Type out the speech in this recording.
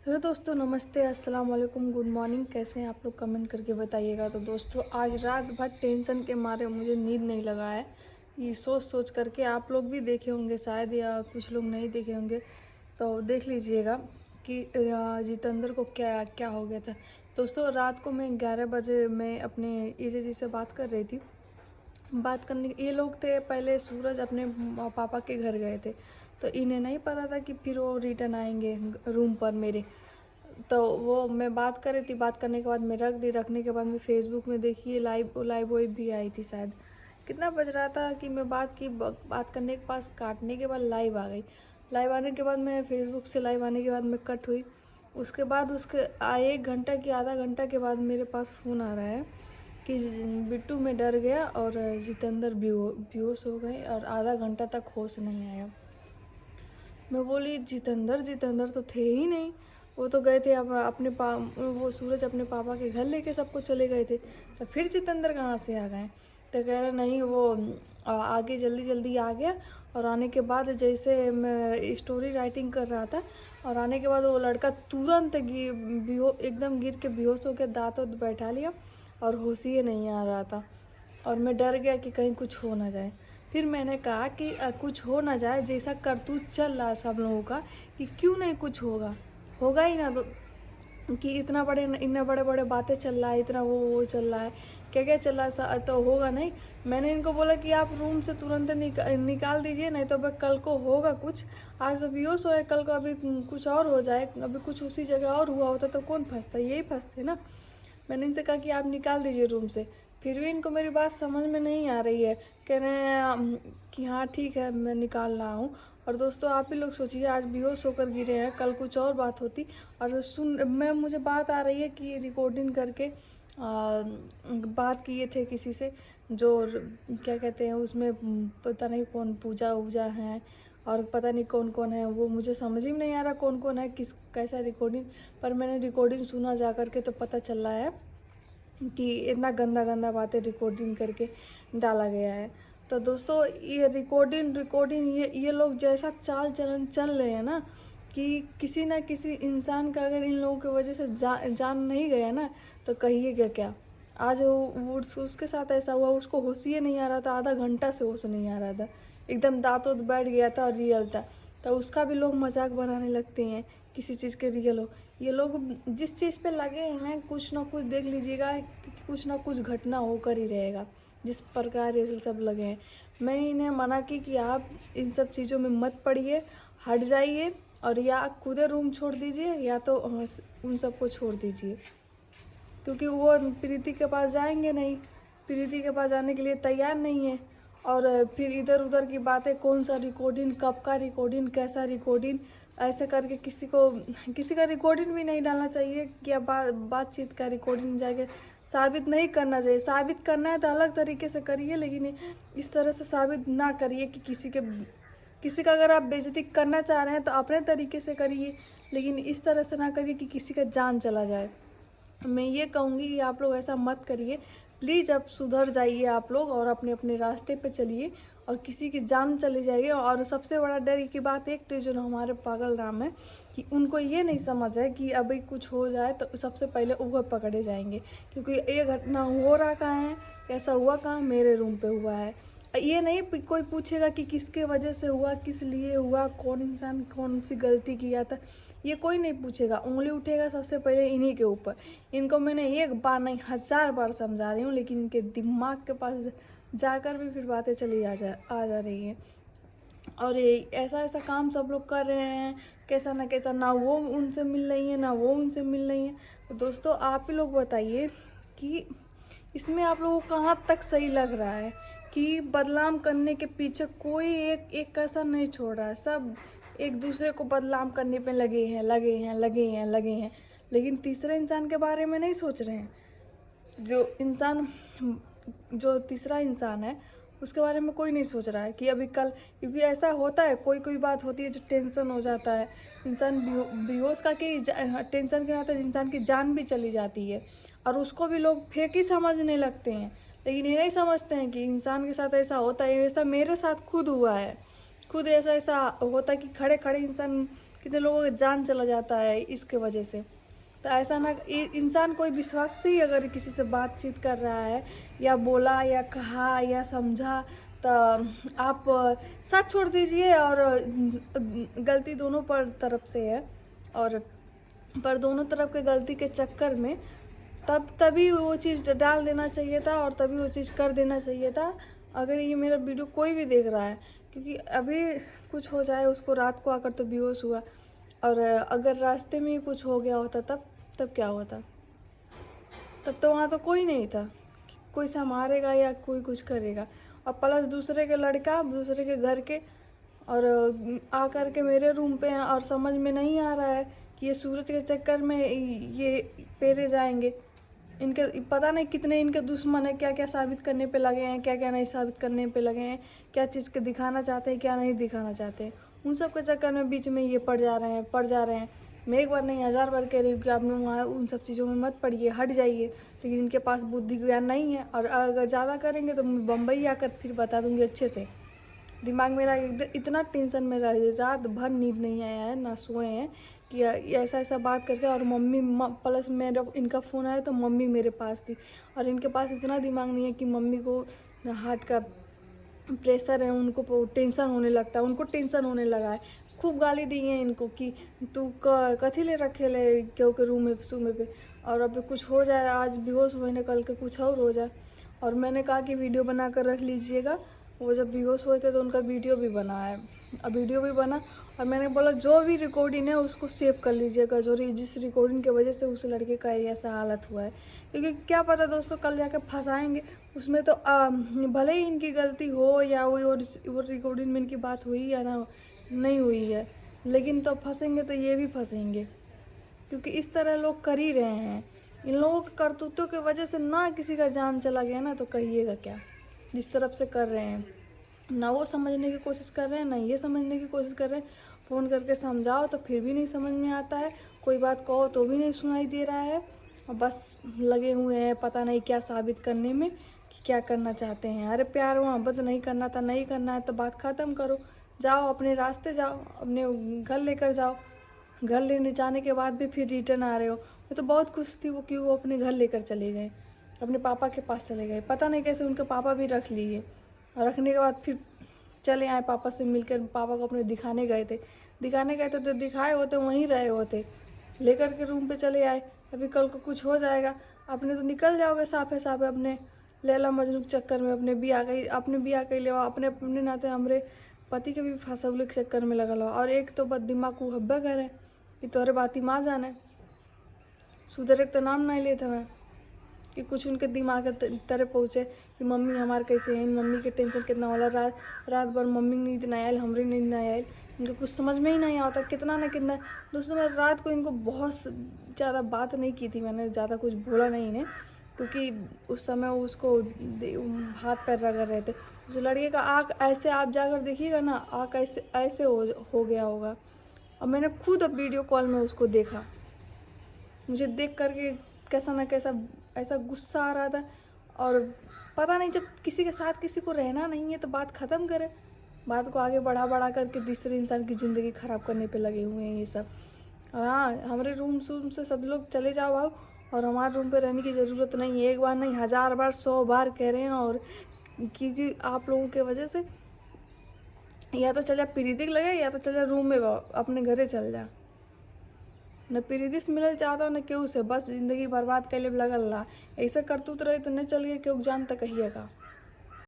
Hello दोस्तों, नमस्ते, अस्सलाम वालेकुम, गुड मॉर्निंग। कैसे हैं आप लोग? कमेंट करके बताइएगा। तो दोस्तों, आज रात भर टेंशन के मारे मुझे नींद नहीं लगा है। ये सोच सोच करके आप लोग भी देखे होंगे शायद, या कुछ लोग नहीं देखे होंगे तो देख लीजिएगा कि जितेंद्र को क्या क्या हो गया था। दोस्तों, रात को मैं 11 बजे मैं अपने ईजे जी से बात कर रही थी। बात करने ये लोग थे, पहले सूरज अपने पापा के घर गए थे, तो इन्हें नहीं पता था कि फिर वो रिटर्न आएंगे रूम पर मेरे। तो वो मैं बात कर रही थी, बात करने के बाद मैं रख दी। रखने के बाद मैं फेसबुक में देखी लाइव लाइव बॉय भी आई थी शायद। कितना बज रहा था कि मैं बात की, बात करने के पास काटने के बाद लाइव आ गई। लाइव आने के बाद मैं फेसबुक से लाइव आने के बाद मैं कट हुई। उसके बाद उसके 1 घंटा की आधा घंटा के बाद मेरे पास फ़ोन आ रहा है कि बिट्टू में डर गया और जितेंद्र बेहोश हो गए और आधा घंटा तक होश नहीं आया। मैं बोली जितेंद्र जितेंद्र तो थे ही नहीं। वो तो गए थे वो सूरज अपने पापा के घर लेके सबको चले गए थे, तो फिर जितेंद्र कहाँ से आ गए? तो कह रहे नहीं, वो आगे जल्दी जल्दी आ गया। और आने के बाद जैसे मैं स्टोरी राइटिंग कर रहा था, और आने के बाद वो लड़का तुरंत एकदम गिर के बेहोश हो गया, दांत बैठा लिया और होश ही नहीं आ रहा था। और मैं डर गया कि कहीं कुछ हो ना जाए। फिर मैंने कहा कि कुछ हो ना जाए, जैसा करतूत चल रहा है सब लोगों का, कि क्यों नहीं कुछ होगा। होगा ही ना, तो कि इतना बड़े बड़े बातें चल रहा है, इतना वो चल रहा है, क्या क्या चल रहा है, तो होगा नहीं। मैंने इनको बोला कि आप रूम से तुरंत निकाल दीजिए, नहीं तो भाई कल को होगा कुछ। आज तो बेहोश हो है, कल को अभी कुछ और हो जाए, अभी कुछ उसी जगह और हुआ होता तो कौन फंसता? यही फंसते ना। मैंने इनसे कहा कि आप निकाल दीजिए रूम से। फिर भी इनको मेरी बात समझ में नहीं आ रही है। कह रहे हैं कि हाँ ठीक है, मैं निकाल रहा हूँ। और दोस्तों, आप ही लोग सोचिए, आज बेहोश होकर गिरे हैं, कल कुछ और बात होती। और मुझे बात आ रही है कि रिकॉर्डिंग करके बात किए थे किसी से, जो क्या कहते हैं उसमें, पता नहीं कौन, पूजा वूजा है और पता नहीं कौन कौन है। वो मुझे समझ ही नहीं आ रहा कौन कौन है, किस कैसा रिकॉर्डिंग। पर मैंने रिकॉर्डिंग सुना जा करके, तो पता चल रहा है कि इतना गंदा गंदा बातें रिकॉर्डिंग करके डाला गया है। तो दोस्तों, ये रिकॉर्डिंग ये लोग जैसा चाल चलन चल रहे हैं ना, कि किसी ना किसी इंसान का अगर इन लोगों की वजह से जान नहीं गया ना, तो कहिएगा क्या। आज उसके साथ ऐसा हुआ, उसको होश ही नहीं आ रहा था, आधा घंटा से होश नहीं आ रहा था, एकदम दांतों बैठ गया था और रियल था। तो उसका भी लोग मजाक बनाने लगते हैं, किसी चीज़ के रियल हो। ये लोग जिस चीज़ पे लगे हैं, कुछ ना कुछ देख लीजिएगा कि कुछ ना कुछ घटना होकर ही रहेगा। जिस प्रकार ये सब लगे हैं, मैं इन्हें मना की कि आप इन सब चीज़ों में मत पड़िए, हट जाइए, और या खुद रूम छोड़ दीजिए या तो उन सबको छोड़ दीजिए। क्योंकि वो प्रीति के पास जाएंगे नहीं, प्रीति के पास जाने के लिए तैयार नहीं है। और फिर इधर उधर की बातें, कौन सा रिकॉर्डिंग, कब का रिकॉर्डिंग, कैसा रिकॉर्डिंग, ऐसे करके किसी का रिकॉर्डिंग भी नहीं डालना चाहिए। क्या बातचीत का रिकॉर्डिंग जाके साबित नहीं करना चाहिए। साबित करना है तो अलग तरीके से करिए, लेकिन इस तरह से साबित ना करिए कि किसी का अगर आप बेइज्जती करना चाह रहे हैं तो अपने तरीके से करिए, लेकिन इस तरह से ना करिए कि किसी का जान चला जाए। मैं ये कहूँगी कि आप लोग ऐसा मत करिए प्लीज़। अब सुधर जाइए आप लोग और अपने अपने रास्ते पे चलिए, और किसी की जान चली जाइए। और सबसे बड़ा डर की बात एक तो जो हमारे पागल राम है, कि उनको ये नहीं समझ है कि अभी कुछ हो जाए तो सबसे पहले वो पकड़े जाएंगे। क्योंकि ये घटना हो रहा कहाँ है, ऐसा हुआ कहाँ, मेरे रूम पे हुआ है। ये नहीं कोई पूछेगा कि किसके वजह से हुआ, किस लिए हुआ, कौन इंसान कौन सी गलती किया था, ये कोई नहीं पूछेगा। उंगली उठेगा सबसे पहले इन्हीं के ऊपर। इनको मैंने एक बार नहीं 1000 बार समझा रही हूँ, लेकिन इनके दिमाग के पास जाकर भी फिर बातें चली आ जा रही हैं। और ये ऐसा ऐसा काम सब लोग कर रहे हैं, कैसा ना कैसा, ना वो उनसे मिल रही है ना वो उनसे मिल रही है। तो दोस्तों, आप ही लोग बताइए कि इसमें आप लोगों को कहाँ तक सही लग रहा है कि बदनाम करने के पीछे कोई एक कसर नहीं छोड़ रहा है। सब एक दूसरे को बदनाम करने पे लगे हैं, लेकिन तीसरे इंसान के बारे में नहीं सोच रहे हैं। जो तीसरा इंसान है, उसके बारे में कोई नहीं सोच रहा है कि अभी कल, क्योंकि ऐसा होता है, कोई कोई बात होती है जो टेंशन हो जाता है इंसान बेहोश का, कि टेंशन के नाते इंसान की जान भी चली जाती है, और उसको भी लोग फेक ही समझने लगते हैं। लेकिन ये नहीं समझते हैं कि इंसान के साथ ऐसा होता है। ऐसा मेरे साथ खुद हुआ है, खुद ऐसा ऐसा होता है कि खड़े खड़े इंसान कितने लोगों का जान चला जाता है इसके वजह से। तो ऐसा ना, इंसान कोई विश्वास से ही अगर किसी से बातचीत कर रहा है या बोला या कहा या समझा, तो आप साथ छोड़ दीजिए। और गलती दोनों पर तरफ से है, और पर दोनों तरफ के गलती के चक्कर में तभी वो चीज़ डाल देना चाहिए था और तभी वो चीज़ कर देना चाहिए था। अगर ये मेरा वीडियो कोई भी देख रहा है, क्योंकि अभी कुछ हो जाए उसको, रात को आकर तो बेहोश हुआ, और अगर रास्ते में ही कुछ हो गया होता तब क्या होता? तब तो वहाँ तो कोई नहीं था, कोई संभालेगा या कोई कुछ करेगा। और प्लस दूसरे के लड़का दूसरे के घर के, और आकर के मेरे रूम पे हैं, और समझ में नहीं आ रहा है कि ये सूरज के चक्कर में ये पेरे जाएंगे। इनके पता नहीं कितने इनके दुश्मन है, क्या क्या साबित करने पे लगे हैं, क्या क्या नहीं साबित करने पे लगे हैं, क्या चीज़ के दिखाना चाहते हैं, क्या नहीं दिखाना चाहते हैं। उन सब के चक्कर में बीच में ये पड़ जा रहे हैं। मैं एक बार नहीं 1000 बार कह रही हूँ कि आप लोग वहाँ उन सब चीज़ों में मत पड़िए, हट जाइए। लेकिन इनके पास बुद्धि ज्ञान नहीं है, और अगर ज़्यादा करेंगे तो मैं बम्बई आकर फिर बता दूँगी अच्छे से। दिमाग मेरा इतना टेंशन में रहा है, रात भर नींद नहीं आया है, ना सोए हैं कि ऐसा ऐसा बात करके। और मम्मी प्लस मेरा इनका फ़ोन आया तो मम्मी मेरे पास थी, और इनके पास इतना दिमाग नहीं है कि मम्मी को हार्ट का प्रेशर है, उनको टेंशन होने लगता है, उनको टेंशन होने लगा है। खूब गाली दी है इनको कि तू कथी ले रखे ले क्यों के रूम में सूमे पे, और अब कुछ हो जाए, आज बेहोश हुए ना, कल के कुछ और हो जाए। और मैंने कहा कि वीडियो बना कर रख लीजिएगा। वो जब बेहोश हुए थे तो उनका वीडियो भी बना है, अब वीडियो भी बना। और मैंने बोला जो भी रिकॉर्डिंग है उसको सेव कर लीजिएगा, जिस रिकॉर्डिंग की वजह से उस लड़के का ऐसा हालत हुआ है। क्योंकि क्या पता दोस्तों, कल जाकर फंसाएंगे उसमें तो भले ही इनकी गलती हो या वो रिकॉर्डिंग में इनकी बात हुई या ना नहीं हुई है, लेकिन तो फंसेंगे तो ये भी फंसेंगे, क्योंकि इस तरह लोग कर ही रहे हैं। इन लोगों के करतूतों की वजह से ना किसी का जान चला गया ना, तो कहिएगा क्या। जिस तरफ से कर रहे हैं, ना वो समझने की कोशिश कर रहे हैं, ना ये समझने की कोशिश कर रहे हैं। फ़ोन करके समझाओ तो फिर भी नहीं समझ में आता है, कोई बात कहो तो भी नहीं सुनाई दे रहा है, और बस लगे हुए हैं पता नहीं क्या साबित करने में कि क्या करना चाहते हैं। अरे प्यार मोहब्बत नहीं करना था, नहीं करना है तो बात ख़त्म करो, जाओ अपने रास्ते, जाओ अपने घर लेकर जाओ। घर लेने जाने के बाद भी फिर रिटर्न आ रहे हो। मैं तो बहुत खुश थी वो कि वो अपने घर लेकर चले गए, अपने पापा के पास चले गए। पता नहीं कैसे उनके पापा भी रख लिए, और रखने के बाद फिर चले आए पापा से मिलकर। पापा को अपने दिखाने गए थे तो दिखाए होते वहीं रहे होते, लेकर के रूम पे चले आए। अभी कल को कुछ हो जाएगा, अपने तो निकल जाओगे साफे साफे अपने लैला मजनू के चक्कर में, अपने बिया के ले अपने नाते हमरे पति के भी फंसौले के चक्कर में लगल हो। और एक तो बद दिमाग को हब्बा करे कि तोहरे बाती माँ जाने, सुधरे तो नाम नहीं लेते मैं कि कुछ उनके दिमाग के तरह पहुँचे कि मम्मी हमारे कैसे हैं, मम्मी के टेंशन कितना होला। रात भर मम्मी नींद नहीं आयल, हमरी नींद नहीं आयल, इनको कुछ समझ में ही नहीं आता। कितना ना कितना दोस्तों, मैं रात को इनको बहुत ज़्यादा बात नहीं की थी, मैंने ज़्यादा कुछ बोला नहीं इन्हें, क्योंकि उस समय उसको हाथ पैर रगड़ रहे थे। उस लड़के का आँख ऐसे आप जाकर देखिएगा ना, आँख ऐसे हो गया होगा। और मैंने खुद अब वीडियो कॉल में उसको देखा, मुझे देख करके कैसा ना कैसा ऐसा गुस्सा आ रहा था। और पता नहीं, जब किसी के साथ किसी को रहना नहीं है तो बात ख़त्म करे, बात को आगे बढ़ा करके दूसरे इंसान की ज़िंदगी ख़राब करने पे लगे हुए हैं ये सब। और हाँ, हमारे रूम से सब लोग चले जाओ आओ, और हमारे रूम पे रहने की ज़रूरत नहीं है। एक बार नहीं 1000 बार 100 बार कह रहे हैं। और क्योंकि आप लोगों के वजह से या तो चल जा प्रीतिक लगे, या तो चल जा रूम में अपने घरे चल जा। न प्रीतिस मिलल चाहता न केहू से, बस जिंदगी बर्बाद कैले लगल रहा। ऐसे करतूत रहे तो न चल गए केहू जान तक कहिएगा।